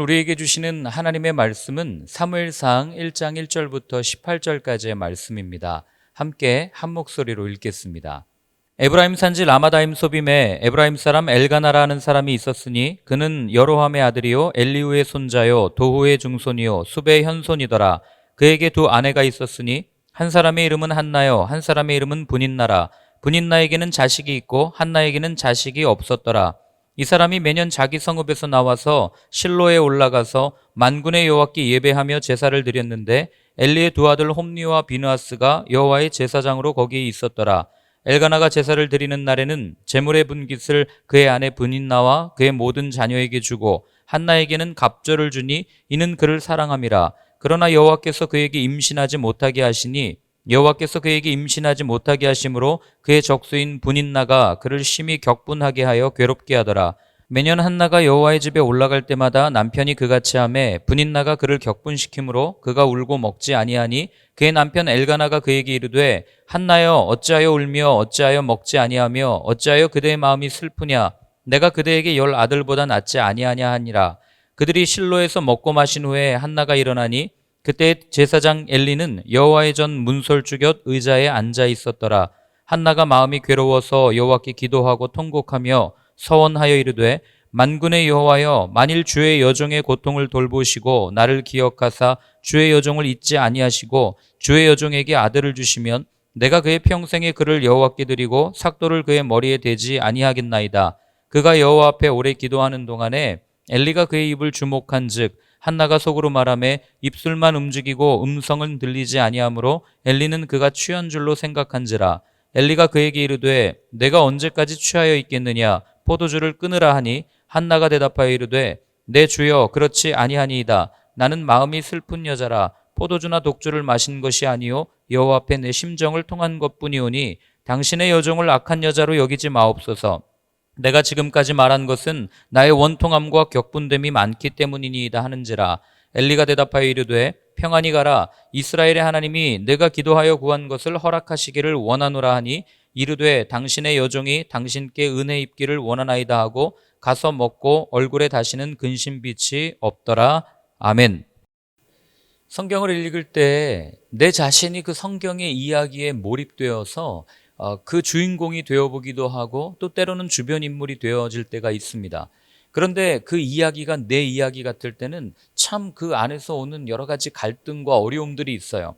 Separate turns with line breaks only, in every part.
우리에게 주시는 하나님의 말씀은 사무엘상 1장 1절부터 18절까지의 말씀입니다. 함께 한 목소리로 읽겠습니다. 에브라임 산지 라마다임 소빔에 에브라임 사람 엘가나라는 사람이 있었으니 그는 여로함의 아들이요 엘리후의 손자요 도후의 중손이요 숲의 현손이더라. 그에게 두 아내가 있었으니 한 사람의 이름은 한나요 한 사람의 이름은 분인나라. 분인나에게는 자식이 있고 한나에게는 자식이 없었더라. 이 사람이 매년 자기 성읍에서 나와서 실로에 올라가서 만군의 여호와께 예배하며 제사를 드렸는데 엘리의 두 아들 홈니와 비느하스가 여호와의 제사장으로 거기에 있었더라. 엘가나가 제사를 드리는 날에는 제물의 분깃을 그의 아내 분인나와 그의 모든 자녀에게 주고 한나에게는 갑절을 주니 이는 그를 사랑함이라. 그러나 여호와께서 그에게 임신하지 못하게 하시니 여호와께서 그에게 임신하지 못하게 하심으로 그의 적수인 분인나가 그를 심히 격분하게 하여 괴롭게 하더라. 매년 한나가 여호와의 집에 올라갈 때마다 남편이 그같이 하매 분인나가 그를 격분시키므로 그가 울고 먹지 아니하니 그의 남편 엘가나가 그에게 이르되 한나여 어찌하여 울며 어찌하여 먹지 아니하며 어찌하여 그대의 마음이 슬프냐. 내가 그대에게 10 아들보다 낫지 아니하냐 하니라. 그들이 실로에서 먹고 마신 후에 한나가 일어나니 그때 제사장 엘리는 여호와의 전 문설주 곁 의자에 앉아 있었더라. 한나가 마음이 괴로워서 여호와께 기도하고 통곡하며 서원하여 이르되 만군의 여호와여 만일 주의 여종의 고통을 돌보시고 나를 기억하사 주의 여종을 잊지 아니하시고 주의 여종에게 아들을 주시면 내가 그의 평생에 그를 여호와께 드리고 삭도를 그의 머리에 대지 아니하겠나이다. 그가 여호와 앞에 오래 기도하는 동안에 엘리가 그의 입을 주목한즉 한나가 속으로 말하매 입술만 움직이고 음성은 들리지 아니하므로 엘리는 그가 취한 줄로 생각한지라. 엘리가 그에게 이르되 내가 언제까지 취하여 있겠느냐. 포도주를 끊으라 하니 한나가 대답하여 이르되 내 주여 그렇지 아니하니이다. 나는 마음이 슬픈 여자라. 포도주나 독주를 마신 것이 아니요 여호와 앞에 내 심정을 통한 것뿐이오니 당신의 여종을 악한 여자로 여기지 마옵소서. 내가 지금까지 말한 것은 나의 원통함과 격분됨이 많기 때문이니이다 하는지라. 엘리가 대답하여 이르되 평안히 가라. 이스라엘의 하나님이 내가 기도하여 구한 것을 허락하시기를 원하노라 하니 이르되 당신의 여종이 당신께 은혜 입기를 원하나이다 하고 가서 먹고 얼굴에 다시는 근심빛이 없더라. 아멘. 성경을 읽을 때 내 자신이 그 성경의 이야기에 몰입되어서 그 주인공이 되어보기도 하고 또 때로는 주변 인물이 되어질 때가 있습니다. 그런데 그 이야기가 내 이야기 같을 때는 참 그 안에서 오는 여러 가지 갈등과 어려움들이 있어요.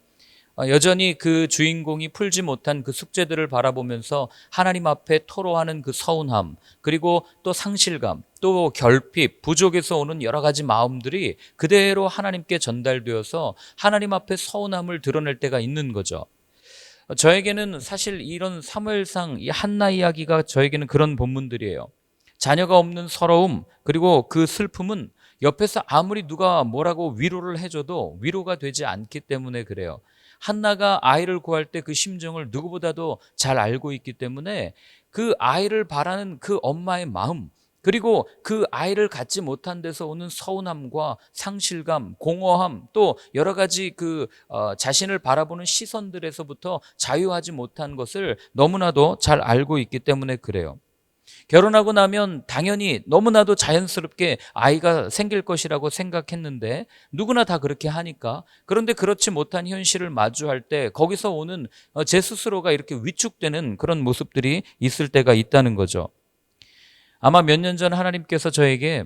여전히 그 주인공이 풀지 못한 그 숙제들을 바라보면서 하나님 앞에 토로하는 그 서운함, 그리고 또 상실감, 또 결핍, 부족에서 오는 여러 가지 마음들이 그대로 하나님께 전달되어서 하나님 앞에 서운함을 드러낼 때가 있는 거죠. 저에게는 사실 이런 사무엘상 이 한나 이야기가 저에게는 그런 본문들이에요. 자녀가 없는 서러움, 그리고 그 슬픔은 옆에서 아무리 누가 뭐라고 위로를 해줘도 위로가 되지 않기 때문에 그래요. 한나가 아이를 구할 때 그 심정을 누구보다도 잘 알고 있기 때문에 그 아이를 바라는 그 엄마의 마음, 그리고 그 아이를 갖지 못한 데서 오는 서운함과 상실감, 공허함, 또 여러 가지 자신을 바라보는 시선들에서부터 자유하지 못한 것을 너무나도 잘 알고 있기 때문에 그래요. 결혼하고 나면 당연히 너무나도 자연스럽게 아이가 생길 것이라고 생각했는데 누구나 다 그렇게 하니까, 그런데 그렇지 못한 현실을 마주할 때 거기서 오는 제 스스로가 이렇게 위축되는 그런 모습들이 있을 때가 있다는 거죠. 아마 몇 년 전 하나님께서 저에게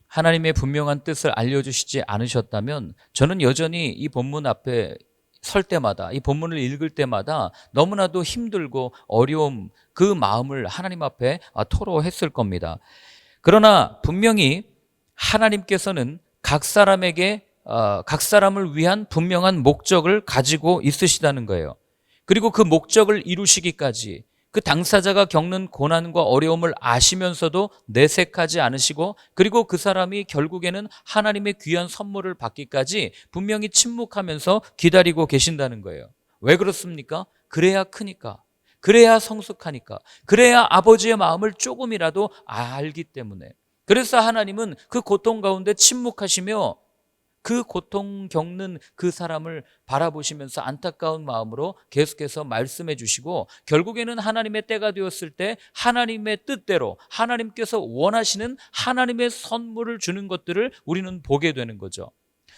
하나님의 분명한 뜻을 알려주시지 않으셨다면 저는 여전히 이 본문 앞에 설 때마다, 이 본문을 읽을 때마다 너무나도 힘들고 어려움, 그 마음을 하나님 앞에 토로했을 겁니다. 그러나 분명히 하나님께서는 각 사람에게 각 사람을 위한 분명한 목적을 가지고 있으시다는 거예요. 그리고 그 목적을 이루시기까지 그 당사자가 겪는 고난과 어려움을 아시면서도 내색하지 않으시고, 그리고 그 사람이 결국에는 하나님의 귀한 선물을 받기까지 분명히 침묵하면서 기다리고 계신다는 거예요. 왜 그렇습니까? 그래야 크니까, 그래야 성숙하니까, 그래야 아버지의 마음을 조금이라도 알기 때문에. 그래서 하나님은 그 고통 가운데 침묵하시며 그 고통 겪는 그 사람을 바라보시면서 안타까운 마음으로 계속해서 말씀해 주시고, 결국에는 하나님의 때가 되었을 때 하나님의 뜻대로 하나님께서 원하시는 하나님의 선물을 주는 것들을 우리는 보게 되는 거죠.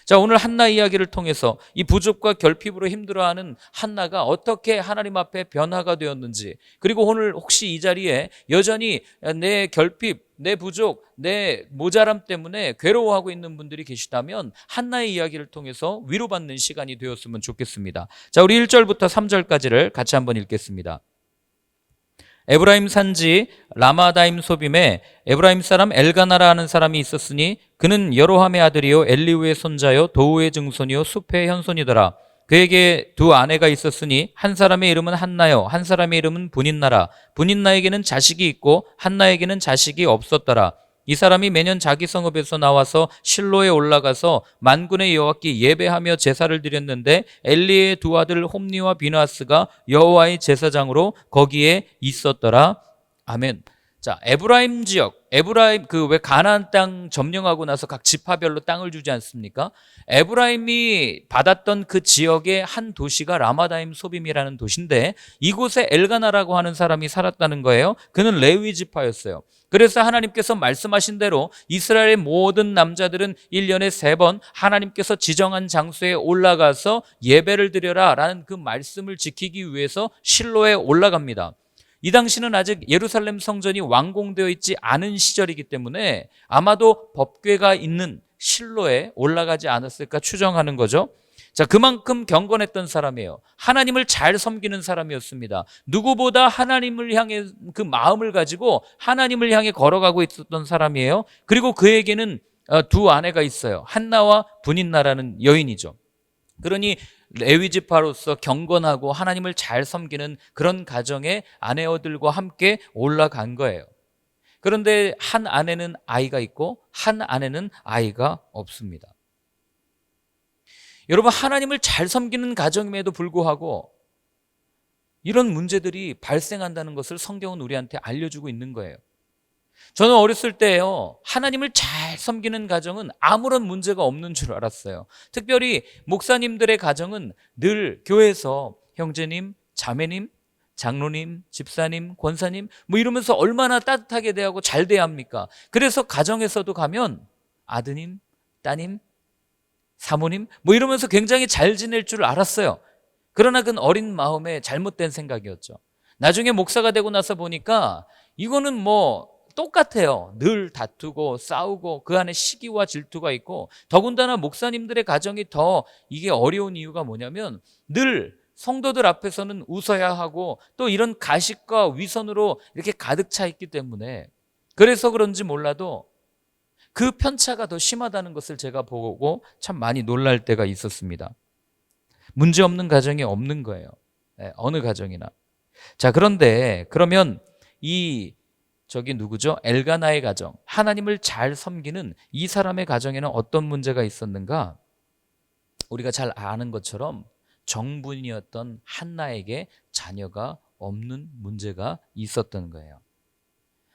자, 오늘 한나 이야기를 통해서 이 부족과 결핍으로 힘들어하는 한나가 어떻게 하나님 앞에 변화가 되었는지, 그리고 오늘 혹시 이 자리에 여전히 내 결핍, 내 부족, 내 모자람 때문에 괴로워하고 있는 분들이 계시다면 한나의 이야기를 통해서 위로받는 시간이 되었으면 좋겠습니다. 자, 우리 1절부터 3절까지를 같이 한번 읽겠습니다. 에브라임 산지 라마다임 소빔에 에브라임 사람 엘가나라 하는 사람이 있었으니 그는 여로함의 아들이요 엘리우의 손자요 도우의 증손이요 숲의 현손이더라. 그에게 두 아내가 있었으니 한 사람의 이름은 한나요 한 사람의 이름은 분인나라. 분인나에게는 자식이 있고 한나에게는 자식이 없었더라. 이 사람이 매년 자기 성읍에서 나와서 실로에 올라가서 만군의 여호와께 예배하며 제사를 드렸는데 엘리의 두 아들 홈니와 비나스가 여호와의 제사장으로 거기에 있었더라. 아멘. 자, 에브라임 지역, 에브라임 그 왜 가나안 땅 점령하고 나서 각 지파별로 땅을 주지 않습니까? 에브라임이 받았던 그 지역의 한 도시가 라마다임 소빔이라는 도시인데 이곳에 엘가나라고 하는 사람이 살았다는 거예요. 그는 레위 지파였어요. 그래서 하나님께서 말씀하신 대로 이스라엘의 모든 남자들은 1년에 3번 하나님께서 지정한 장소에 올라가서 예배를 드려라 라는 그 말씀을 지키기 위해서 실로에 올라갑니다. 이 당시는 아직 예루살렘 성전이 완공되어 있지 않은 시절이기 때문에 아마도 법궤가 있는 실로에 올라가지 않았을까 추정하는 거죠. 자, 그만큼 경건했던 사람이에요. 하나님을 잘 섬기는 사람이었습니다. 누구보다 하나님을 향해 그 마음을 가지고 하나님을 향해 걸어가고 있었던 사람이에요. 그리고 그에게는 두 아내가 있어요. 한나와 분인나라는 여인이죠. 그러니 레위 지파로서 경건하고 하나님을 잘 섬기는 그런 가정의 아내들과 함께 올라간 거예요. 그런데 한 아내는 아이가 있고 한 아내는 아이가 없습니다. 여러분, 하나님을 잘 섬기는 가정임에도 불구하고 이런 문제들이 발생한다는 것을 성경은 우리한테 알려주고 있는 거예요. 저는 어렸을 때요, 하나님을 잘 섬기는 가정은 아무런 문제가 없는 줄 알았어요. 특별히 목사님들의 가정은 늘 교회에서 형제님, 자매님, 장로님, 집사님, 권사님 뭐 이러면서 얼마나 따뜻하게 대하고 잘 대해야 합니까? 그래서 가정에서도 가면 아드님, 따님, 사모님 뭐 이러면서 굉장히 잘 지낼 줄 알았어요. 그러나 그건 어린 마음에 잘못된 생각이었죠. 나중에 목사가 되고 나서 보니까 이거는 뭐 똑같아요. 늘 다투고 싸우고 그 안에 시기와 질투가 있고, 더군다나 목사님들의 가정이 더 이게 어려운 이유가 뭐냐면 늘 성도들 앞에서는 웃어야 하고 또 이런 가식과 위선으로 이렇게 가득 차 있기 때문에, 그래서 그런지 몰라도 그 편차가 더 심하다는 것을 제가 보고 참 많이 놀랄 때가 있었습니다. 문제 없는 가정이 없는 거예요. 어느 가정이나. 자, 그런데 그러면 저기 누구죠? 엘가나의 가정, 하나님을 잘 섬기는 이 사람의 가정에는 어떤 문제가 있었는가? 우리가 잘 아는 것처럼 정분이었던 한나에게 자녀가 없는 문제가 있었던 거예요.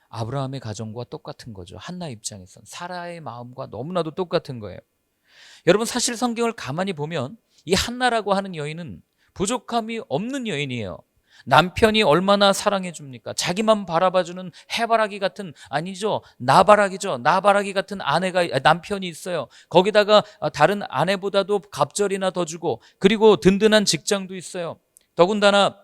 아브라함의 가정과 똑같은 거죠. 한나 입장에선 사라의 마음과 너무나도 똑같은 거예요. 여러분, 사실 성경을 가만히 보면 이 한나라고 하는 여인은 부족함이 없는 여인이에요. 남편이 얼마나 사랑해 줍니까? 자기만 바라봐주는 해바라기 같은, 아니죠, 나바라기죠. 나바라기 같은 남편이 있어요. 거기다가 다른 아내보다도 갑절이나 더 주고, 그리고 든든한 직장도 있어요. 더군다나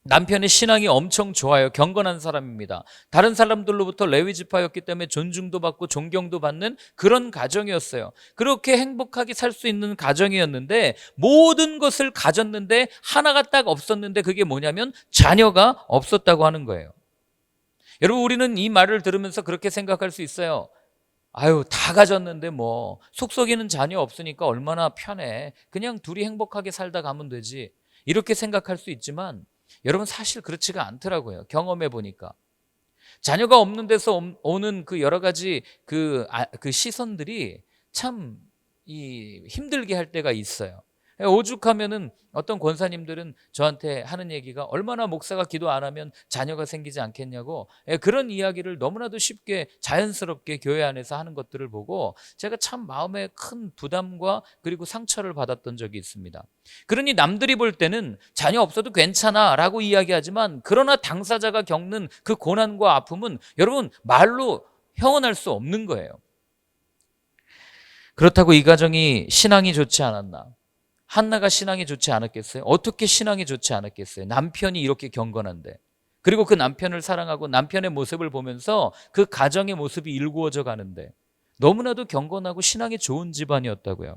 남편의 신앙이 엄청 좋아요. 경건한 사람입니다. 다른 사람들로부터 레위 지파였기 때문에 존중도 받고 존경도 받는 그런 가정이었어요. 그렇게 행복하게 살 수 있는 가정이었는데 모든 것을 가졌는데 하나가 딱 없었는데, 그게 뭐냐면 자녀가 없었다고 하는 거예요. 여러분, 우리는 이 말을 들으면서 그렇게 생각할 수 있어요. 아유, 다 가졌는데 뭐 속썩이는 자녀 없으니까 얼마나 편해. 그냥 둘이 행복하게 살다 가면 되지. 이렇게 생각할 수 있지만 여러분, 사실 그렇지가 않더라고요. 경험해 보니까 자녀가 없는 데서 오는 그 여러 가지 그 시선들이 참 힘들게 할 때가 있어요. 오죽하면은 어떤 권사님들은 저한테 하는 얘기가 얼마나 목사가 기도 안 하면 자녀가 생기지 않겠냐고, 그런 이야기를 너무나도 쉽게 자연스럽게 교회 안에서 하는 것들을 보고 제가 참 마음에 큰 부담과 그리고 상처를 받았던 적이 있습니다. 그러니 남들이 볼 때는 자녀 없어도 괜찮아 라고 이야기하지만, 그러나 당사자가 겪는 그 고난과 아픔은 여러분 말로 형언할 수 없는 거예요. 그렇다고 이 가정이 신앙이 좋지 않았나? 한나가 신앙이 좋지 않았겠어요? 어떻게 신앙이 좋지 않았겠어요? 남편이 이렇게 경건한데, 그리고 그 남편을 사랑하고 남편의 모습을 보면서 그 가정의 모습이 일구어져 가는데 너무나도 경건하고 신앙이 좋은 집안이었다고요.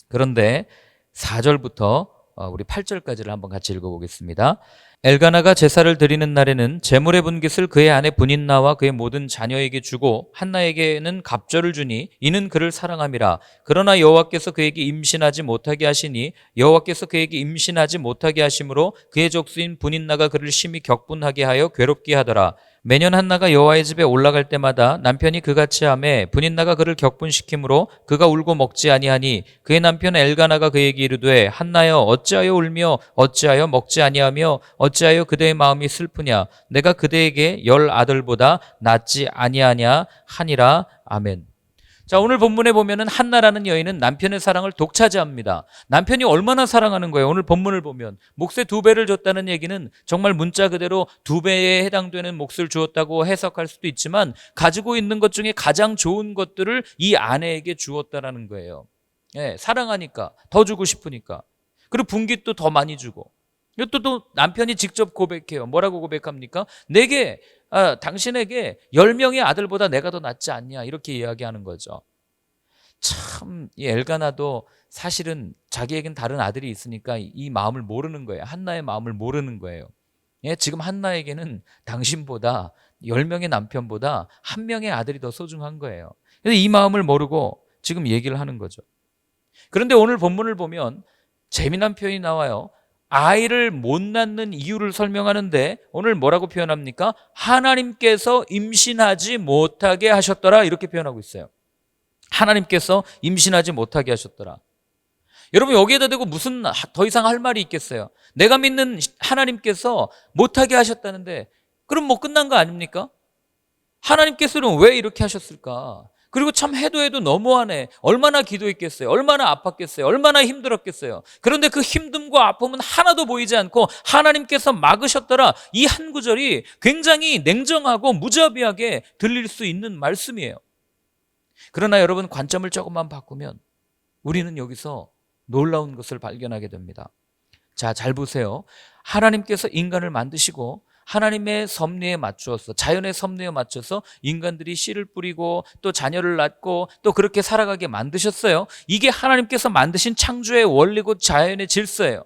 그런데 4절부터 우리 8절까지를 한번 같이 읽어보겠습니다. 엘가나가 제사를 드리는 날에는 제물의 분깃을 그의 아내 분인나와 그의 모든 자녀에게 주고 한나에게는 갑절을 주니 이는 그를 사랑함이라. 그러나 여호와께서 그에게 임신하지 못하게 하시니 여호와께서 그에게 임신하지 못하게 하심으로 그의 족수인 분인나가 그를 심히 격분하게 하여 괴롭게 하더라. 매년 한나가 여호와의 집에 올라갈 때마다 남편이 그같이 하매 분인나가 그를 격분시키므로 그가 울고 먹지 아니하니 그의 남편 엘가나가 그에게 이르되 한나여 어찌하여 울며 어찌하여 먹지 아니하며 어찌하여 그대의 마음이 슬프냐? 내가 그대에게 10 아들보다 낫지 아니하냐 하니라. 아멘. 자, 오늘 본문에 보면은 한나라는 여인은 남편의 사랑을 독차지합니다. 남편이 얼마나 사랑하는 거예요? 오늘 본문을 보면 몫의 2배를 줬다는 얘기는 정말 문자 그대로 2배에 해당되는 몫을 주었다고 해석할 수도 있지만, 가지고 있는 것 중에 가장 좋은 것들을 이 아내에게 주었다라는 거예요. 사랑하니까 더 주고 싶으니까. 그리고 분깃도 더 많이 주고. 또 남편이 직접 고백해요. 뭐라고 고백합니까? 당신에게 10명의 아들보다 내가 더 낫지 않냐, 이렇게 이야기하는 거죠. 참, 이 엘가나도 사실은 자기에겐 다른 아들이 있으니까 이 마음을 모르는 거예요. 한나의 마음을 모르는 거예요. 지금 한나에게는 당신보다 10명의 남편보다 1명의 아들이 더 소중한 거예요. 그래서 이 마음을 모르고 지금 얘기를 하는 거죠. 그런데 오늘 본문을 보면 재미난 표현이 나와요. 아이를 못 낳는 이유를 설명하는데 오늘 뭐라고 표현합니까? 하나님께서 임신하지 못하게 하셨더라, 이렇게 표현하고 있어요. 하나님께서 임신하지 못하게 하셨더라. 여러분, 여기에다 대고 무슨 더 이상 할 말이 있겠어요? 내가 믿는 하나님께서 못하게 하셨다는데 그럼 뭐 끝난 거 아닙니까? 하나님께서는 왜 이렇게 하셨을까? 그리고 참 해도 너무하네. 얼마나 기도했겠어요? 얼마나 아팠겠어요? 얼마나 힘들었겠어요? 그런데 그 힘듦과 아픔은 하나도 보이지 않고 하나님께서 막으셨더라, 이 한 구절이 굉장히 냉정하고 무자비하게 들릴 수 있는 말씀이에요. 그러나 여러분, 관점을 조금만 바꾸면 우리는 여기서 놀라운 것을 발견하게 됩니다. 자, 잘 보세요. 하나님께서 인간을 만드시고 하나님의 섭리에 맞추어서, 자연의 섭리에 맞춰서 인간들이 씨를 뿌리고 또 자녀를 낳고 또 그렇게 살아가게 만드셨어요. 이게 하나님께서 만드신 창조의 원리고 자연의 질서예요.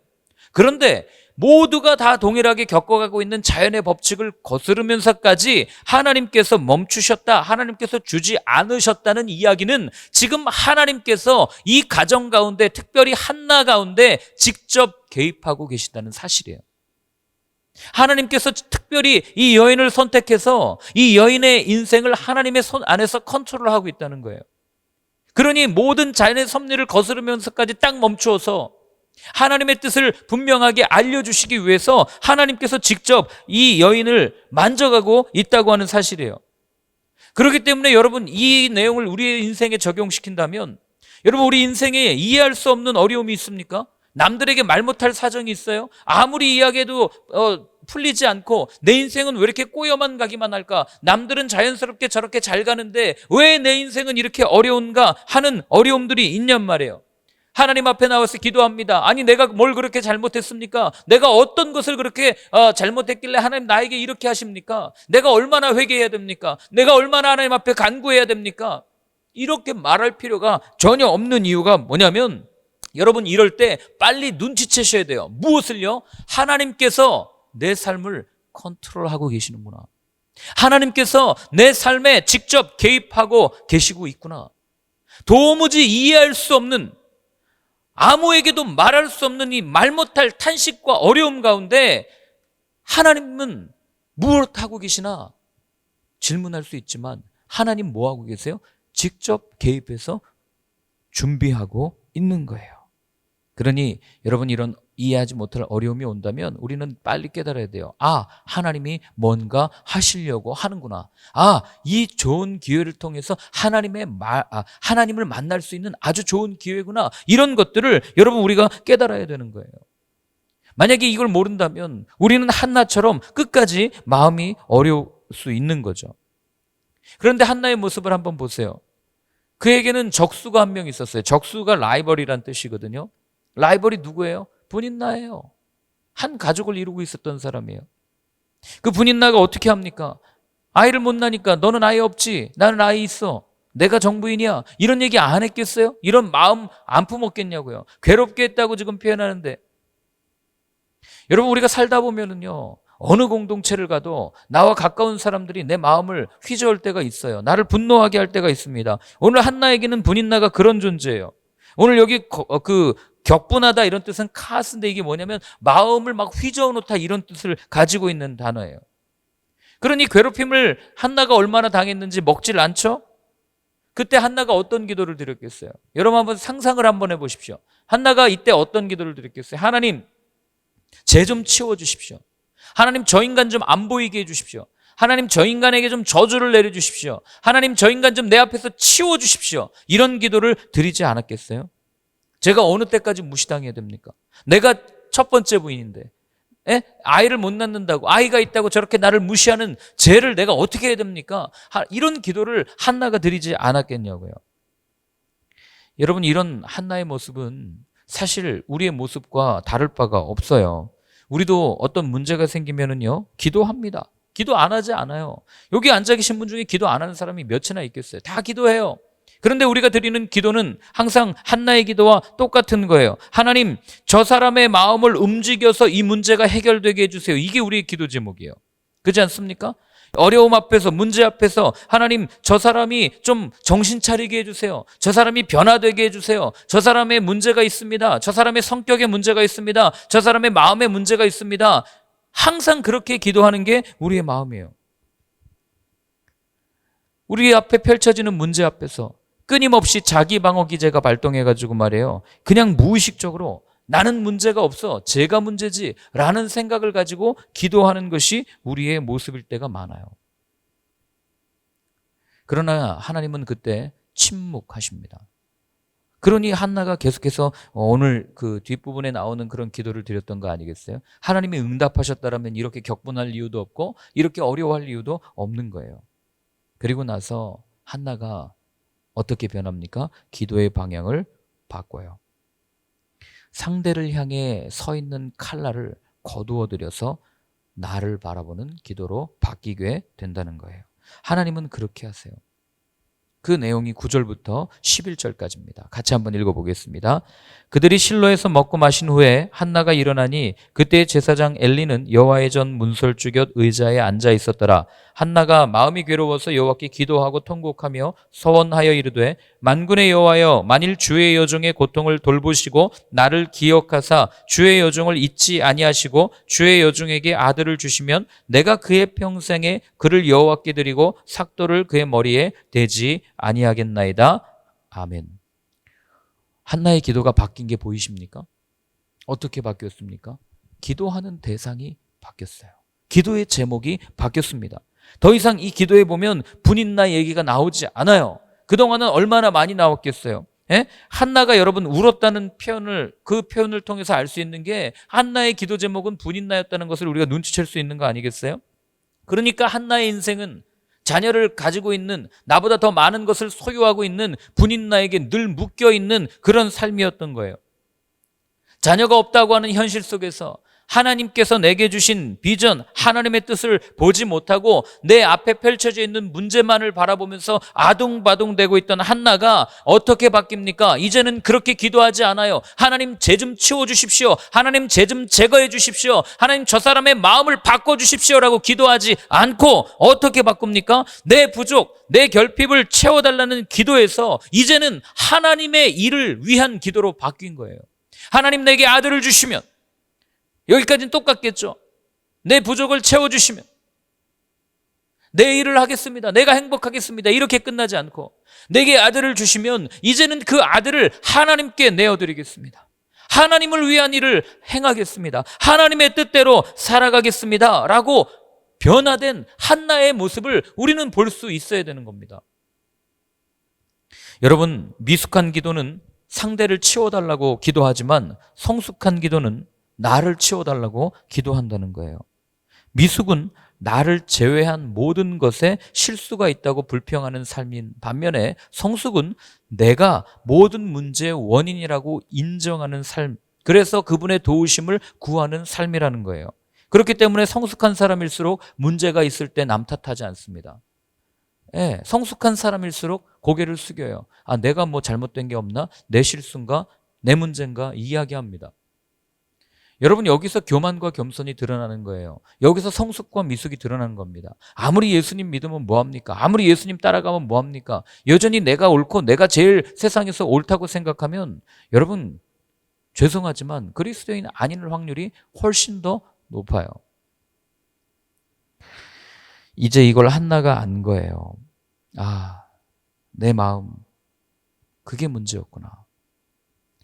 그런데 모두가 다 동일하게 겪어가고 있는 자연의 법칙을 거스르면서까지 하나님께서 멈추셨다, 하나님께서 주지 않으셨다는 이야기는 지금 하나님께서 이 가정 가운데, 특별히 한나 가운데 직접 개입하고 계시다는 사실이에요. 하나님께서 특별히 이 여인을 선택해서 이 여인의 인생을 하나님의 손 안에서 컨트롤하고 있다는 거예요. 그러니 모든 자연의 섭리를 거스르면서까지 딱 멈추어서 하나님의 뜻을 분명하게 알려주시기 위해서 하나님께서 직접 이 여인을 만져가고 있다고 하는 사실이에요. 그렇기 때문에 여러분, 이 내용을 우리의 인생에 적용시킨다면, 여러분, 우리 인생에 이해할 수 없는 어려움이 있습니까? 남들에게 말 못할 사정이 있어요? 아무리 이야기해도 풀리지 않고 내 인생은 왜 이렇게 꼬여만 가기만 할까? 남들은 자연스럽게 저렇게 잘 가는데 왜 내 인생은 이렇게 어려운가 하는 어려움들이 있냔 말이에요. 하나님 앞에 나와서 기도합니다. 아니, 내가 뭘 그렇게 잘못했습니까? 내가 어떤 것을 그렇게 잘못했길래 하나님 나에게 이렇게 하십니까? 내가 얼마나 회개해야 됩니까? 내가 얼마나 하나님 앞에 간구해야 됩니까? 이렇게 말할 필요가 전혀 없는 이유가 뭐냐면, 여러분, 이럴 때 빨리 눈치채셔야 돼요. 무엇을요? 하나님께서 내 삶을 컨트롤하고 계시는구나. 하나님께서 내 삶에 직접 개입하고 계시고 있구나. 도무지 이해할 수 없는, 아무에게도 말할 수 없는 이 말 못할 탄식과 어려움 가운데 하나님은 무엇하고 계시나 질문할 수 있지만, 하나님 뭐하고 계세요? 직접 개입해서 준비하고 있는 거예요. 그러니 여러분, 이런 이해하지 못할 어려움이 온다면 우리는 빨리 깨달아야 돼요. 하나님이 뭔가 하시려고 하는구나. 이 좋은 기회를 통해서 하나님을 만날 수 있는 아주 좋은 기회구나. 이런 것들을 여러분, 우리가 깨달아야 되는 거예요. 만약에 이걸 모른다면 우리는 한나처럼 끝까지 마음이 어려울 수 있는 거죠. 그런데 한나의 모습을 한번 보세요. 그에게는 적수가 한 명 있었어요. 적수가 라이벌이란 뜻이거든요. 라이벌이 누구예요? 분인나예요. 한 가족을 이루고 있었던 사람이에요. 그 분인나가 어떻게 합니까? 아이를 못 낳으니까 너는 아이 없지, 나는 아이 있어, 내가 정부인이야, 이런 얘기 안 했겠어요? 이런 마음 안 품었겠냐고요. 괴롭게 했다고 지금 표현하는데, 여러분, 우리가 살다 보면은요, 어느 공동체를 가도 나와 가까운 사람들이 내 마음을 휘저을 때가 있어요. 나를 분노하게 할 때가 있습니다. 오늘 한나에게는 분인나가 그런 존재예요. 오늘 여기 격분하다 이런 뜻은 카스인데, 이게 뭐냐면 마음을 막 휘저어 놓다, 이런 뜻을 가지고 있는 단어예요. 그러니 괴롭힘을 한나가 얼마나 당했는지 먹질 않죠? 그때 한나가 어떤 기도를 드렸겠어요? 여러분, 한번 상상을 한번 해보십시오. 한나가 이때 어떤 기도를 드렸겠어요? 하나님, 죄 좀 치워주십시오. 하나님, 저 인간 좀 안 보이게 해주십시오. 하나님, 저 인간에게 좀 저주를 내려주십시오. 하나님, 저 인간 좀 내 앞에서 치워주십시오. 이런 기도를 드리지 않았겠어요? 제가 어느 때까지 무시당해야 됩니까? 내가 첫 번째 부인인데, 아이를 못 낳는다고, 아이가 있다고 저렇게 나를 무시하는 죄를 내가 어떻게 해야 됩니까? 이런 기도를 한나가 드리지 않았겠냐고요. 여러분, 이런 한나의 모습은 사실 우리의 모습과 다를 바가 없어요. 우리도 어떤 문제가 생기면은요, 기도합니다. 기도 안 하지 않아요. 여기 앉아 계신 분 중에 기도 안 하는 사람이 몇이나 있겠어요? 다 기도해요. 그런데 우리가 드리는 기도는 항상 한나의 기도와 똑같은 거예요. 하나님, 저 사람의 마음을 움직여서 이 문제가 해결되게 해주세요. 이게 우리의 기도 제목이에요. 그렇지 않습니까? 어려움 앞에서, 문제 앞에서 하나님, 저 사람이 좀 정신 차리게 해주세요. 저 사람이 변화되게 해주세요. 저 사람의 문제가 있습니다. 저 사람의 성격에 문제가 있습니다. 저 사람의 마음에 문제가 있습니다. 항상 그렇게 기도하는 게 우리의 마음이에요. 우리 앞에 펼쳐지는 문제 앞에서 끊임없이 자기 방어 기제가 발동해가지고 말이에요, 그냥 무의식적으로 나는 문제가 없어, 제가 문제지 라는 생각을 가지고 기도하는 것이 우리의 모습일 때가 많아요. 그러나 하나님은 그때 침묵하십니다. 그러니 한나가 계속해서 오늘 그 뒷부분에 나오는 그런 기도를 드렸던 거 아니겠어요? 하나님이 응답하셨다면 이렇게 격분할 이유도 없고 이렇게 어려워할 이유도 없는 거예요. 그리고 나서 한나가 어떻게 변합니까? 기도의 방향을 바꿔요. 상대를 향해 서 있는 칼날을 거두어들여서 나를 바라보는 기도로 바뀌게 된다는 거예요. 하나님은 그렇게 하세요. 그 내용이 9절부터 11절까지입니다. 같이 한번 읽어보겠습니다. 그들이 실로에서 먹고 마신 후에 한나가 일어나니 그때 제사장 엘리는 여호와의 전 문설주 곁 의자에 앉아 있었더라. 한나가 마음이 괴로워서 여호와께 기도하고 통곡하며 서원하여 이르되, 만군의 여호와여, 만일 주의 여종의 고통을 돌보시고 나를 기억하사 주의 여종을 잊지 아니하시고 주의 여종에게 아들을 주시면 내가 그의 평생에 그를 여호와께 드리고 삭도를 그의 머리에 대지 아니하겠나이다. 아멘. 한나의 기도가 바뀐 게 보이십니까? 어떻게 바뀌었습니까? 기도하는 대상이 바뀌었어요. 기도의 제목이 바뀌었습니다. 더 이상 이 기도에 보면 분인나 얘기가 나오지 않아요. 그동안은 얼마나 많이 나왔겠어요. 한나가 여러분 울었다는 그 표현을 통해서 알 수 있는 게, 한나의 기도 제목은 분인나였다는 것을 우리가 눈치챌 수 있는 거 아니겠어요? 그러니까 한나의 인생은 자녀를 가지고 있는, 나보다 더 많은 것을 소유하고 있는 분인나에게 늘 묶여있는 그런 삶이었던 거예요. 자녀가 없다고 하는 현실 속에서 하나님께서 내게 주신 비전, 하나님의 뜻을 보지 못하고 내 앞에 펼쳐져 있는 문제만을 바라보면서 아둥바둥대고 있던 한나가 어떻게 바뀝니까? 이제는 그렇게 기도하지 않아요. 하나님, 죄 좀 치워주십시오. 하나님, 죄 좀 제거해 주십시오. 하나님, 저 사람의 마음을 바꿔주십시오라고 기도하지 않고 어떻게 바꿉니까? 내 부족, 내 결핍을 채워달라는 기도에서 이제는 하나님의 일을 위한 기도로 바뀐 거예요. 하나님, 내게 아들을 주시면, 여기까지는 똑같겠죠. 내 부족을 채워주시면 내 일을 하겠습니다, 내가 행복하겠습니다, 이렇게 끝나지 않고, 내게 아들을 주시면 이제는 그 아들을 하나님께 내어드리겠습니다. 하나님을 위한 일을 행하겠습니다. 하나님의 뜻대로 살아가겠습니다. 라고 변화된 한나의 모습을 우리는 볼 수 있어야 되는 겁니다. 여러분, 미숙한 기도는 상대를 치워달라고 기도하지만 성숙한 기도는 나를 치워달라고 기도한다는 거예요. 미숙은 나를 제외한 모든 것에 실수가 있다고 불평하는 삶인 반면에 성숙은 내가 모든 문제의 원인이라고 인정하는 삶, 그래서 그분의 도우심을 구하는 삶이라는 거예요. 그렇기 때문에 성숙한 사람일수록 문제가 있을 때 남 탓하지 않습니다. 예, 성숙한 사람일수록 고개를 숙여요. 아, 내가 뭐 잘못된 게 없나? 내 실수인가? 내 문제인가? 이야기합니다. 여러분, 여기서 교만과 겸손이 드러나는 거예요. 여기서 성숙과 미숙이 드러나는 겁니다. 아무리 예수님 믿으면 뭐합니까? 아무리 예수님 따라가면 뭐합니까? 여전히 내가 옳고 내가 제일 세상에서 옳다고 생각하면 여러분, 죄송하지만 그리스도인 아닌 확률이 훨씬 더 높아요. 이제 이걸 한나가 안 거예요. 아, 내 마음, 그게 문제였구나.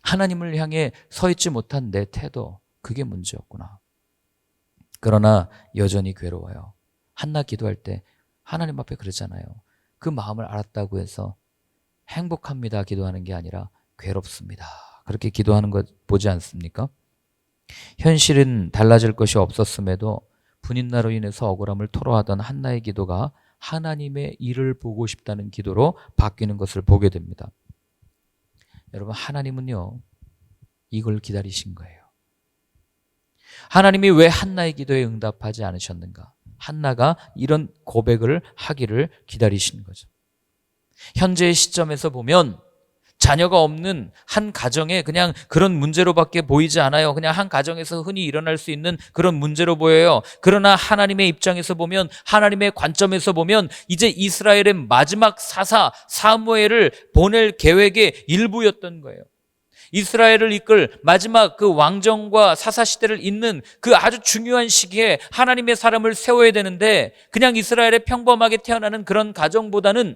하나님을 향해 서 있지 못한 내 태도, 그게 문제였구나. 그러나 여전히 괴로워요. 한나 기도할 때 하나님 앞에 그러잖아요. 그 마음을 알았다고 해서 행복합니다 기도하는 게 아니라 괴롭습니다. 그렇게 기도하는 것 보지 않습니까? 현실은 달라질 것이 없었음에도 분인나로 인해서 억울함을 토로하던 한나의 기도가 하나님의 일을 보고 싶다는 기도로 바뀌는 것을 보게 됩니다. 여러분, 하나님은요, 이걸 기다리신 거예요. 하나님이 왜 한나의 기도에 응답하지 않으셨는가? 한나가 이런 고백을 하기를 기다리신 거죠. 현재의 시점에서 보면 자녀가 없는 한 가정에 그냥 그런 문제로밖에 보이지 않아요. 그냥 한 가정에서 흔히 일어날 수 있는 그런 문제로 보여요. 그러나 하나님의 입장에서 보면, 하나님의 관점에서 보면 이제 이스라엘의 마지막 사사 사무엘을 보낼 계획의 일부였던 거예요. 이스라엘을 이끌 마지막 그 왕정과 사사 시대를 잇는 그 아주 중요한 시기에 하나님의 사람을 세워야 되는데 그냥 이스라엘에 평범하게 태어나는 그런 가정보다는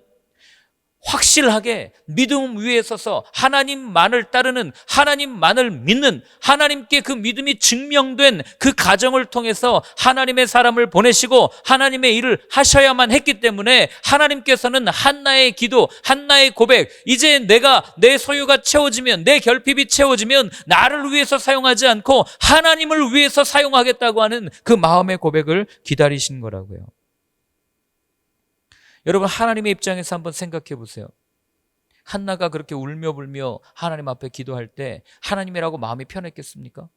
확실하게 믿음 위에 서서 하나님만을 따르는, 하나님만을 믿는, 하나님께 그 믿음이 증명된 그 가정을 통해서 하나님의 사람을 보내시고 하나님의 일을 하셔야만 했기 때문에 하나님께서는 한나의 기도, 한나의 고백, 이제 내가 내 소유가 채워지면, 내 결핍이 채워지면 나를 위해서 사용하지 않고 하나님을 위해서 사용하겠다고 하는 그 마음의 고백을 기다리신 거라고요. 여러분, 하나님의 입장에서 한번 생각해 보세요. 한나가 그렇게 울며 불며 하나님 앞에 기도할 때 하나님이라고 마음이 편했겠습니까?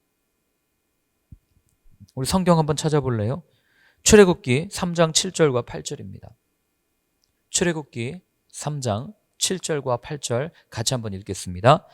우리 성경 한번 찾아볼래요? 출애굽기 3장 7절과 8절입니다. 출애굽기 3장 7절과 8절 같이 한번 읽겠습니다.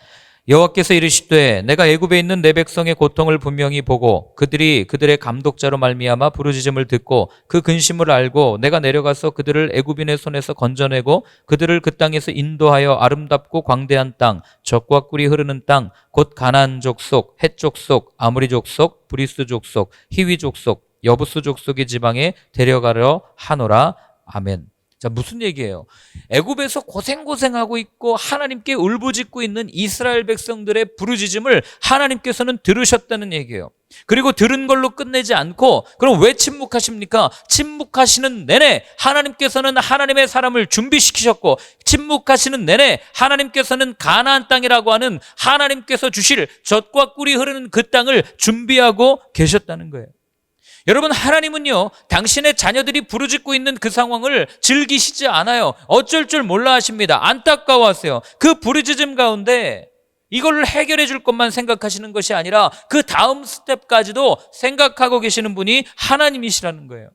여호와께서 이르시되 내가 애굽에 있는 내 백성의 고통을 분명히 보고 그들이 그들의 감독자로 말미암아 부르짖음을 듣고 그 근심을 알고 내가 내려가서 그들을 애굽인의 손에서 건져내고 그들을 그 땅에서 인도하여 아름답고 광대한 땅, 젖과 꿀이 흐르는 땅, 곧 가나안 족속, 헷 족속, 아모리 족속, 브리스 족속, 히위 족속, 여부스 족속의 지방에 데려가려 하노라. 아멘. 자, 무슨 얘기예요? 애굽에서 고생하고 있고 하나님께 울부짖고 있는 이스라엘 백성들의 부르짖음을 하나님께서는 들으셨다는 얘기예요. 그리고 들은 걸로 끝내지 않고, 그럼 왜 침묵하십니까? 침묵하시는 내내 하나님께서는 하나님의 사람을 준비시키셨고, 침묵하시는 내내 하나님께서는 가나안 땅이라고 하는 하나님께서 주실 젖과 꿀이 흐르는 그 땅을 준비하고 계셨다는 거예요. 여러분, 하나님은요, 당신의 자녀들이 부르짖고 있는 그 상황을 즐기시지 않아요. 어쩔 줄 몰라 하십니다. 안타까워하세요. 그 부르짖음 가운데 이걸 해결해 줄 것만 생각하시는 것이 아니라 그 다음 스텝까지도 생각하고 계시는 분이 하나님이시라는 거예요.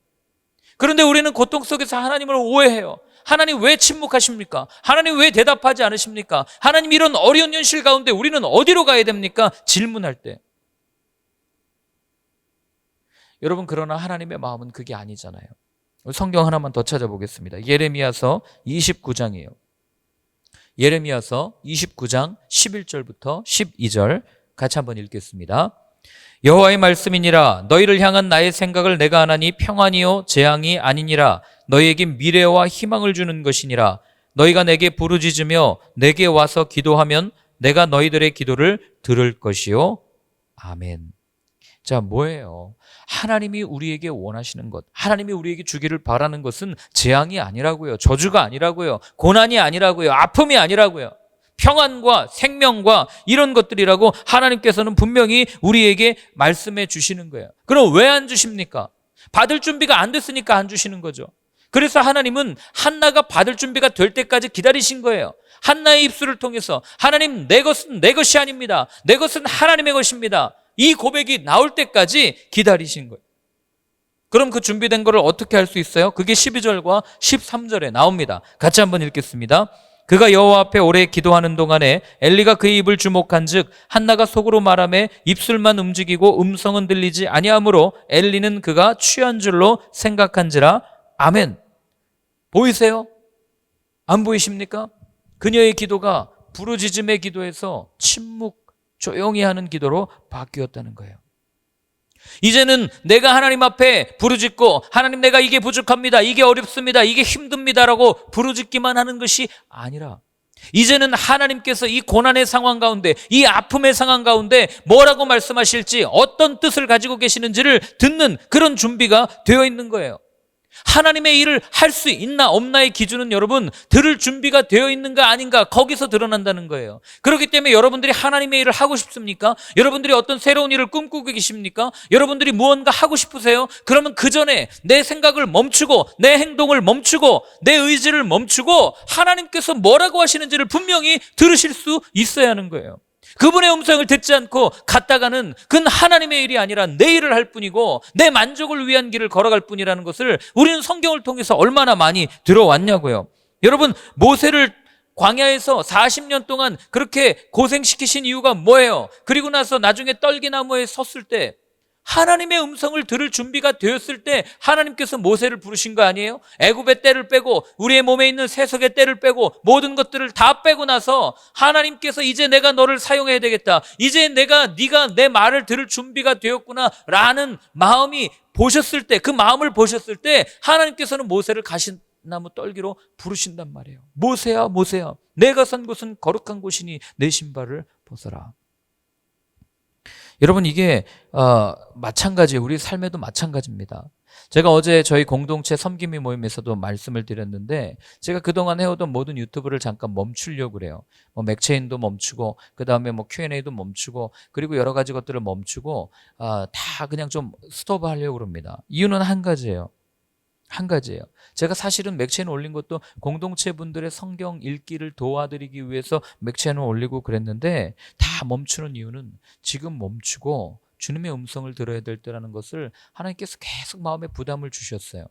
그런데 우리는 고통 속에서 하나님을 오해해요. 하나님 왜 침묵하십니까? 하나님 왜 대답하지 않으십니까? 하나님, 이런 어려운 현실 가운데 우리는 어디로 가야 됩니까? 질문할 때. 여러분, 그러나 하나님의 마음은 그게 아니잖아요. 성경 하나만 더 찾아보겠습니다. 예레미야서 29장이에요. 예레미야서 29장 11절부터 12절 같이 한번 읽겠습니다. 여호와의 말씀이니라. 너희를 향한 나의 생각을 내가 하나니 평안이요 재앙이 아니니라. 너희에게 미래와 희망을 주는 것이니라. 너희가 내게 부르짖으며 내게 와서 기도하면 내가 너희들의 기도를 들을 것이요. 아멘. 자, 뭐예요? 하나님이 우리에게 원하시는 것, 하나님이 우리에게 주기를 바라는 것은 재앙이 아니라고요. 저주가 아니라고요. 고난이 아니라고요. 아픔이 아니라고요. 평안과 생명과 이런 것들이라고 하나님께서는 분명히 우리에게 말씀해 주시는 거예요. 그럼 왜 안 주십니까? 받을 준비가 안 됐으니까 안 주시는 거죠. 그래서 하나님은 한나가 받을 준비가 될 때까지 기다리신 거예요. 한나의 입술을 통해서 하나님, 내 것은 내 것이 아닙니다. 내 것은 하나님의 것입니다. 이 고백이 나올 때까지 기다리신 거예요. 그럼 그 준비된 거를 어떻게 할 수 있어요? 그게 12절과 13절에 나옵니다. 같이 한번 읽겠습니다. 그가 여호와 앞에 오래 기도하는 동안에 엘리가 그의 입을 주목한즉 한나가 속으로 말하며 입술만 움직이고 음성은 들리지 아니하므로 엘리는 그가 취한 줄로 생각한지라. 아멘. 보이세요? 안 보이십니까? 그녀의 기도가 부르짖음의 기도에서 침묵, 조용히 하는 기도로 바뀌었다는 거예요. 이제는 내가 하나님 앞에 부르짖고 하나님, 내가 이게 부족합니다, 이게 어렵습니다, 이게 힘듭니다라고 부르짖기만 하는 것이 아니라 이제는 하나님께서 이 고난의 상황 가운데, 이 아픔의 상황 가운데 뭐라고 말씀하실지, 어떤 뜻을 가지고 계시는지를 듣는 그런 준비가 되어 있는 거예요. 하나님의 일을 할 수 있나 없나의 기준은 여러분, 들을 준비가 되어 있는가 아닌가, 거기서 드러난다는 거예요. 그렇기 때문에 여러분들이 하나님의 일을 하고 싶습니까? 여러분들이 어떤 새로운 일을 꿈꾸고 계십니까? 여러분들이 무언가 하고 싶으세요? 그러면 그 전에 내 생각을 멈추고, 내 행동을 멈추고, 내 의지를 멈추고 하나님께서 뭐라고 하시는지를 분명히 들으실 수 있어야 하는 거예요. 그분의 음성을 듣지 않고 갔다가는 그건 하나님의 일이 아니라 내 일을 할 뿐이고 내 만족을 위한 길을 걸어갈 뿐이라는 것을 우리는 성경을 통해서 얼마나 많이 들어왔냐고요. 여러분, 모세를 광야에서 40년 동안 그렇게 고생시키신 이유가 뭐예요? 그리고 나서 나중에 떨기나무에 섰을 때, 하나님의 음성을 들을 준비가 되었을 때 하나님께서 모세를 부르신 거 아니에요? 애굽의 때를 빼고 우리의 몸에 있는 세속의 때를 빼고 모든 것들을 다 빼고 나서 하나님께서 이제 내가 너를 사용해야 되겠다, 이제 네가 내 말을 들을 준비가 되었구나 라는 마음이 보셨을 때, 그 마음을 보셨을 때 하나님께서는 모세를 가시나무 떨기로 부르신단 말이에요. 모세야, 모세야, 내가 선 곳은 거룩한 곳이니 내 신발을 벗어라. 여러분, 이게 마찬가지예요. 우리 삶에도 마찬가지입니다. 제가 어제 저희 공동체 섬김이 모임에서도 말씀을 드렸는데, 제가 그동안 해오던 모든 유튜브를 잠깐 멈추려고 그래요. 맥체인도 멈추고, 그 다음에 Q&A도 멈추고, 그리고 여러 가지 것들을 멈추고 다 그냥 좀 스톱하려고 합니다. 이유는 한 가지예요. 한 가지예요. 제가 사실은 맥체인 올린 것도 공동체 분들의 성경 읽기를 도와드리기 위해서 맥체인을 올리고 그랬는데, 다 멈추는 이유는 지금 멈추고 주님의 음성을 들어야 될 때라는 것을 하나님께서 계속 마음에 부담을 주셨어요.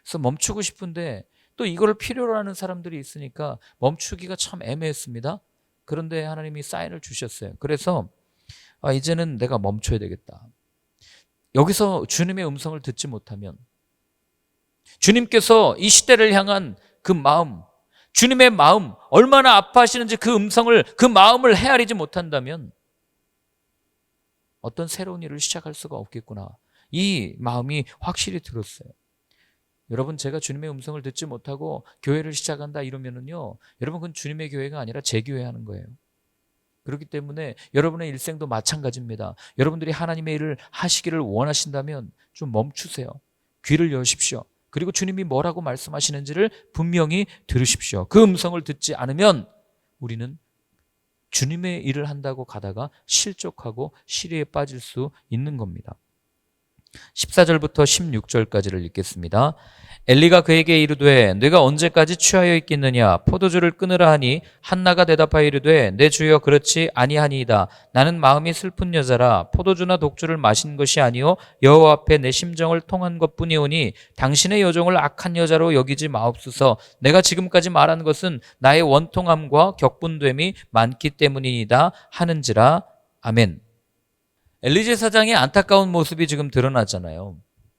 그래서 멈추고 싶은데 또 이거를 필요로 하는 사람들이 있으니까 멈추기가 참 애매했습니다. 그런데 하나님이 사인을 주셨어요. 그래서 이제는 내가 멈춰야 되겠다. 여기서 주님의 음성을 듣지 못하면, 주님께서 이 시대를 향한 그 마음, 주님의 마음, 얼마나 아파하시는지 그 음성을, 그 마음을 헤아리지 못한다면 어떤 새로운 일을 시작할 수가 없겠구나, 이 마음이 확실히 들었어요. 여러분, 제가 주님의 음성을 듣지 못하고 교회를 시작한다 이러면은요, 여러분, 그건 주님의 교회가 아니라 제 교회 하는 거예요. 그렇기 때문에 여러분의 일생도 마찬가지입니다. 여러분들이 하나님의 일을 하시기를 원하신다면 좀 멈추세요. 귀를 여십시오. 그리고 주님이 뭐라고 말씀하시는지를 분명히 들으십시오. 그 음성을 듣지 않으면 우리는 주님의 일을 한다고 가다가 실족하고 시리에 빠질 수 있는 겁니다. 14절부터 16절까지를 읽겠습니다. 엘리가 그에게 이르되 네가 언제까지 취하여 있겠느냐? 포도주를 끊으라 하니 한나가 대답하여 이르되 내 주여 그렇지 아니하니이다. 나는 마음이 슬픈 여자라. 포도주나 독주를 마신 것이 아니요 여호와 앞에 내 심정을 통한 것뿐이오니 당신의 여종을 악한 여자로 여기지 마옵소서. 내가 지금까지 말한 것은 나의 원통함과 격분됨이 많기 때문이다 하는지라. 아멘. 엘리 제사장의 안타까운 모습이 지금 드러나잖아요.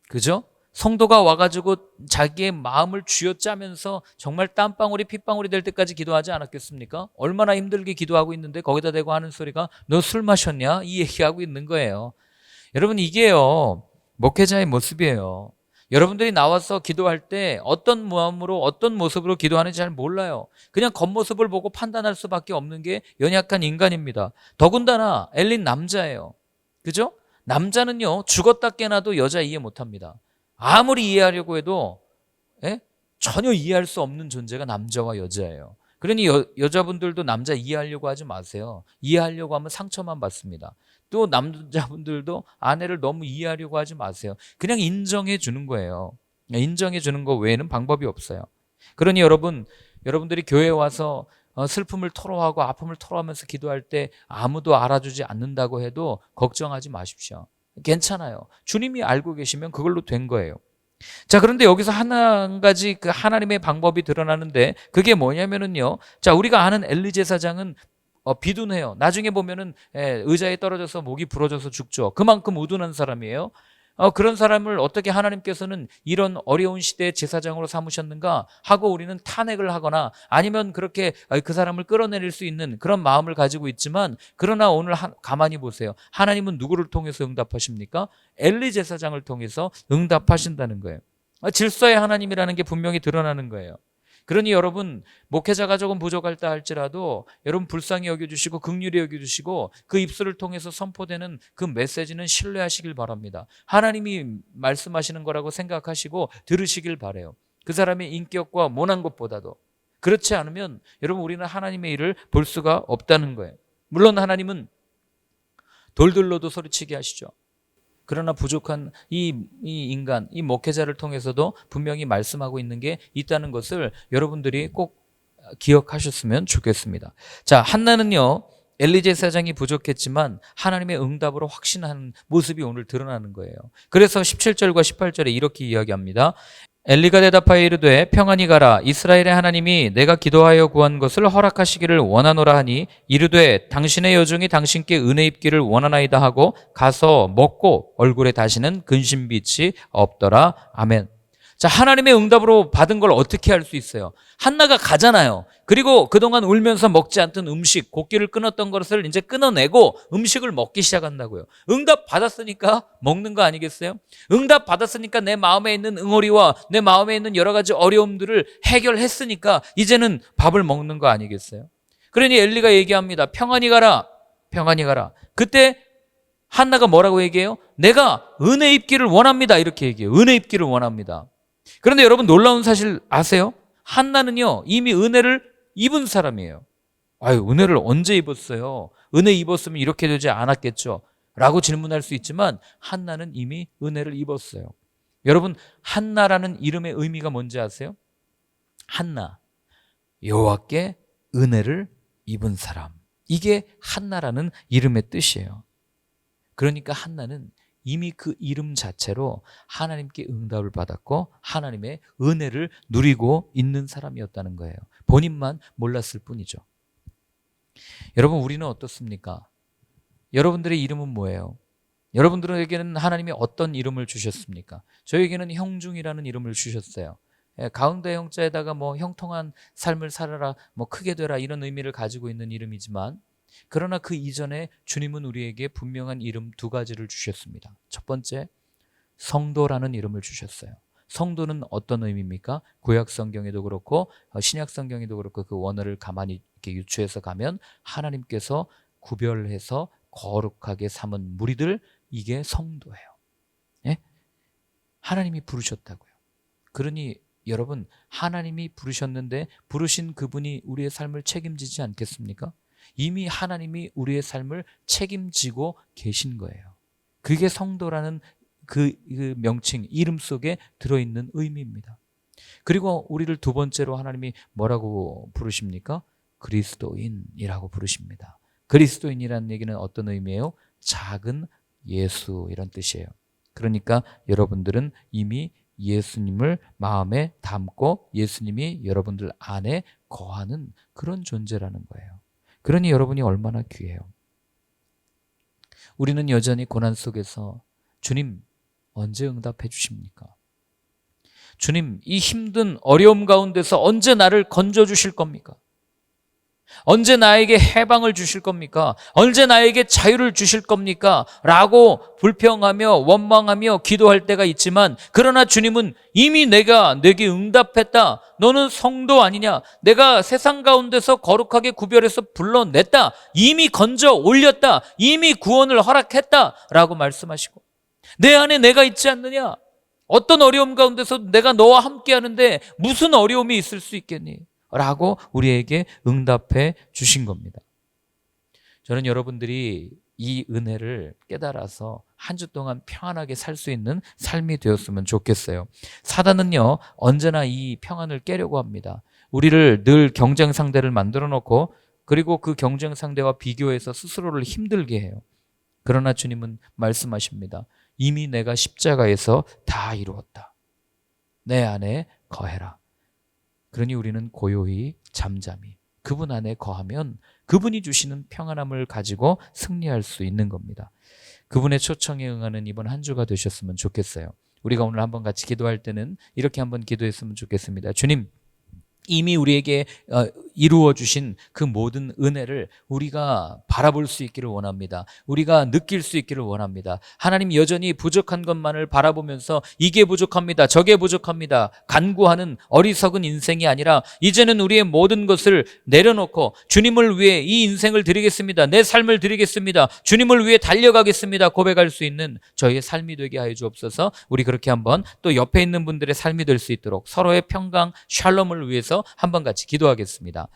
그죠? 성도가 와가지고 자기의 마음을 쥐어짜면서 정말 땀방울이 핏방울이 될 때까지 기도하지 않았겠습니까? 얼마나 힘들게 기도하고 있는데 거기다 대고 하는 소리가 너 술 마셨냐? 이 얘기하고 있는 거예요. 여러분, 이게요 목회자의 모습이에요. 여러분들이 나와서 기도할 때 어떤 마음으로 어떤 모습으로 기도하는지 잘 몰라요. 그냥 겉모습을 보고 판단할 수밖에 없는 게 연약한 인간입니다. 더군다나 엘린 남자예요. 그죠? 남자는요, 죽었다 깨나도 여자 이해 못합니다. 아무리 이해하려고 해도 예? 전혀 이해할 수 없는 존재가 남자와 여자예요. 그러니 여자분들도 남자 이해하려고 하지 마세요. 이해하려고 하면 상처만 받습니다. 또 남자분들도 아내를 너무 이해하려고 하지 마세요. 그냥 인정해 주는 거예요. 인정해 주는 거 외에는 방법이 없어요. 그러니 여러분들이 교회에 와서 슬픔을 토로하고 아픔을 토로하면서 기도할 때 아무도 알아주지 않는다고 해도 걱정하지 마십시오. 괜찮아요. 주님이 알고 계시면 그걸로 된 거예요. 자, 그런데 여기서 한 가지 그 하나님의 방법이 드러나는데 그게 뭐냐면은요. 자, 우리가 아는 엘리 제사장은 비둔해요. 나중에 보면은 의자에 떨어져서 목이 부러져서 죽죠. 그만큼 우둔한 사람이에요. 그런 사람을 어떻게 하나님께서는 이런 어려운 시대에 제사장으로 삼으셨는가 하고 우리는 탄핵을 하거나 아니면 그렇게 그 사람을 끌어내릴 수 있는 그런 마음을 가지고 있지만, 그러나 오늘 가만히 보세요. 하나님은 누구를 통해서 응답하십니까? 엘리 제사장을 통해서 응답하신다는 거예요. 질서의 하나님이라는 게 분명히 드러나는 거예요. 그러니 여러분, 목회자가 조금 부족할다 할지라도 여러분 불쌍히 여겨주시고 긍휼히 여겨주시고 그 입술을 통해서 선포되는 그 메시지는 신뢰하시길 바랍니다. 하나님이 말씀하시는 거라고 생각하시고 들으시길 바라요. 그 사람의 인격과 모난 것보다도. 그렇지 않으면 여러분, 우리는 하나님의 일을 볼 수가 없다는 거예요. 물론 하나님은 돌들로도 소리치게 하시죠. 그러나 부족한 이 인간, 이 목회자를 통해서도 분명히 말씀하고 있는 게 있다는 것을 여러분들이 꼭 기억하셨으면 좋겠습니다. 자, 한나는요, 엘리 제사장이 부족했지만 하나님의 응답으로 확신하는 모습이 오늘 드러나는 거예요. 그래서 17절과 18절에 이렇게 이야기합니다. 엘리가 대답하여 이르되 평안히 가라. 이스라엘의 하나님이 내가 기도하여 구한 것을 허락하시기를 원하노라 하니 이르되 당신의 여종이 당신께 은혜 입기를 원하나이다 하고 가서 먹고 얼굴에 다시는 근심빛이 없더라. 아멘. 자, 하나님의 응답으로 받은 걸 어떻게 할 수 있어요? 한나가 가잖아요. 그리고 그동안 울면서 먹지 않던 음식, 곡기를 끊었던 것을 이제 끊어내고 음식을 먹기 시작한다고요. 응답 받았으니까 먹는 거 아니겠어요? 응답 받았으니까 내 마음에 있는 응어리와 내 마음에 있는 여러 가지 어려움들을 해결했으니까 이제는 밥을 먹는 거 아니겠어요? 그러니 엘리가 얘기합니다. 평안히 가라. 평안히 가라. 그때 한나가 뭐라고 얘기해요? 내가 은혜 입기를 원합니다. 이렇게 얘기해요. 은혜 입기를 원합니다. 그런데 여러분, 놀라운 사실 아세요? 한나는요, 이미 은혜를 입은 사람이에요. 아유, 은혜를 언제 입었어요? 은혜 입었으면 이렇게 되지 않았겠죠? 라고 질문할 수 있지만 한나는 이미 은혜를 입었어요. 여러분, 한나라는 이름의 의미가 뭔지 아세요? 한나, 여호와께 은혜를 입은 사람. 이게 한나라는 이름의 뜻이에요. 그러니까 한나는 이미 그 이름 자체로 하나님께 응답을 받았고 하나님의 은혜를 누리고 있는 사람이었다는 거예요. 본인만 몰랐을 뿐이죠. 여러분, 우리는 어떻습니까? 여러분들의 이름은 뭐예요? 여러분들에게는 하나님이 어떤 이름을 주셨습니까? 저에게는 형중이라는 이름을 주셨어요. 가운데 형자에다가 뭐 형통한 삶을 살아라, 뭐 크게 되라, 이런 의미를 가지고 있는 이름이지만, 그러나 그 이전에 주님은 우리에게 분명한 이름 두 가지를 주셨습니다. 첫 번째, 성도라는 이름을 주셨어요. 성도는 어떤 의미입니까? 구약 성경에도 그렇고 신약 성경에도 그렇고 그 원어를 가만히 이렇게 유추해서 가면 하나님께서 구별해서 거룩하게 삼은 무리들, 이게 성도예요. 예? 하나님이 부르셨다고요. 그러니 여러분, 하나님이 부르셨는데 부르신 그분이 우리의 삶을 책임지지 않겠습니까? 이미 하나님이 우리의 삶을 책임지고 계신 거예요. 그게 성도라는 그 명칭, 이름 속에 들어있는 의미입니다. 그리고 우리를 두 번째로 하나님이 뭐라고 부르십니까? 그리스도인이라고 부르십니다. 그리스도인이라는 얘기는 어떤 의미예요? 작은 예수, 이런 뜻이에요. 그러니까 여러분들은 이미 예수님을 마음에 담고 예수님이 여러분들 안에 거하는 그런 존재라는 거예요. 그러니 여러분이 얼마나 귀해요. 우리는 여전히 고난 속에서 주님 언제 응답해 주십니까? 주님, 이 힘든 어려움 가운데서 언제 나를 건져 주실 겁니까? 언제 나에게 해방을 주실 겁니까? 언제 나에게 자유를 주실 겁니까? 라고 불평하며 원망하며 기도할 때가 있지만, 그러나 주님은 이미 내게 응답했다. 너는 성도 아니냐? 내가 세상 가운데서 거룩하게 구별해서 불러냈다. 이미 건져 올렸다. 이미 구원을 허락했다. 라고 말씀하시고, 내 안에 내가 있지 않느냐? 어떤 어려움 가운데서 내가 너와 함께 하는데 무슨 어려움이 있을 수 있겠니? 라고 우리에게 응답해 주신 겁니다. 저는 여러분들이 이 은혜를 깨달아서 한 주 동안 평안하게 살 수 있는 삶이 되었으면 좋겠어요. 사단은요, 언제나 이 평안을 깨려고 합니다. 우리를 늘 경쟁 상대를 만들어 놓고, 그리고 그 경쟁 상대와 비교해서 스스로를 힘들게 해요. 그러나 주님은 말씀하십니다. 이미 내가 십자가에서 다 이루었다. 내 안에 거해라. 그러니 우리는 고요히 잠잠히 그분 안에 거하면 그분이 주시는 평안함을 가지고 승리할 수 있는 겁니다. 그분의 초청에 응하는 이번 한 주가 되셨으면 좋겠어요. 우리가 오늘 한번 같이 기도할 때는 이렇게 한번 기도했으면 좋겠습니다. 주님, 이미 우리에게 이루어 주신 그 모든 은혜를 우리가 바라볼 수 있기를 원합니다. 우리가 느낄 수 있기를 원합니다. 하나님, 여전히 부족한 것만을 바라보면서 이게 부족합니다, 저게 부족합니다 간구하는 어리석은 인생이 아니라, 이제는 우리의 모든 것을 내려놓고 주님을 위해 이 인생을 드리겠습니다, 내 삶을 드리겠습니다, 주님을 위해 달려가겠습니다 고백할 수 있는 저희의 삶이 되게 하여 주옵소서. 우리 그렇게 한번 또 옆에 있는 분들의 삶이 될 수 있도록 서로의 평강, 샬롬을 위해서 한번 같이 기도하겠습니다.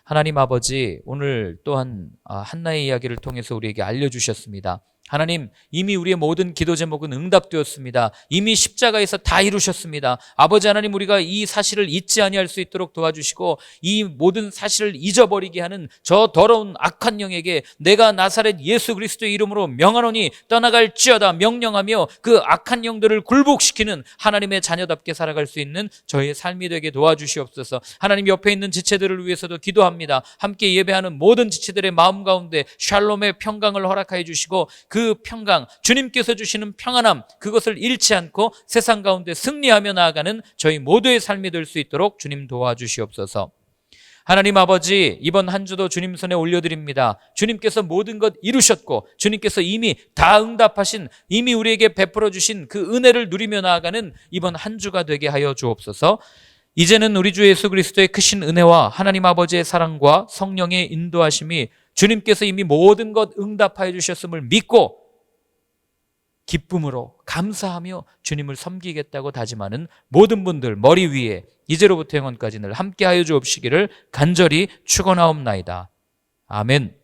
하나님 아버지, 오늘 또한 한나의 이야기를 통해서 우리에게 알려주셨습니다. 하나님, 이미 우리의 모든 기도 제목은 응답되었습니다. 이미 십자가에서 다 이루셨습니다. 아버지 하나님, 우리가 이 사실을 잊지 아니할 수 있도록 도와주시고, 이 모든 사실을 잊어버리게 하는 저 더러운 악한 영에게 내가 나사렛 예수 그리스도의 이름으로 명하노니 떠나갈지어다 명령하며 그 악한 영들을 굴복시키는 하나님의 자녀답게 살아갈 수 있는 저희의 삶이 되게 도와주시옵소서. 하나님, 옆에 있는 지체들을 위해서도 기도합니다. 함께 예배하는 모든 지체들의 마음 가운데 샬롬의 평강을 허락하여 주시고, 그 평강, 주님께서 주시는 평안함, 그것을 잃지 않고 세상 가운데 승리하며 나아가는 저희 모두의 삶이 될 수 있도록 주님 도와주시옵소서. 하나님 아버지, 이번 한 주도 주님 손에 올려드립니다. 주님께서 모든 것 이루셨고, 주님께서 이미 다 응답하신, 이미 우리에게 베풀어 주신 그 은혜를 누리며 나아가는 이번 한 주가 되게 하여 주옵소서. 이제는 우리 주 예수 그리스도의 크신 은혜와 하나님 아버지의 사랑과 성령의 인도하심이 주님께서 이미 모든 것 응답하여 주셨음을 믿고 기쁨으로 감사하며 주님을 섬기겠다고 다짐하는 모든 분들 머리 위에 이제로부터 영원까지 늘 함께하여 주옵시기를 간절히 축원하옵나이다. 아멘.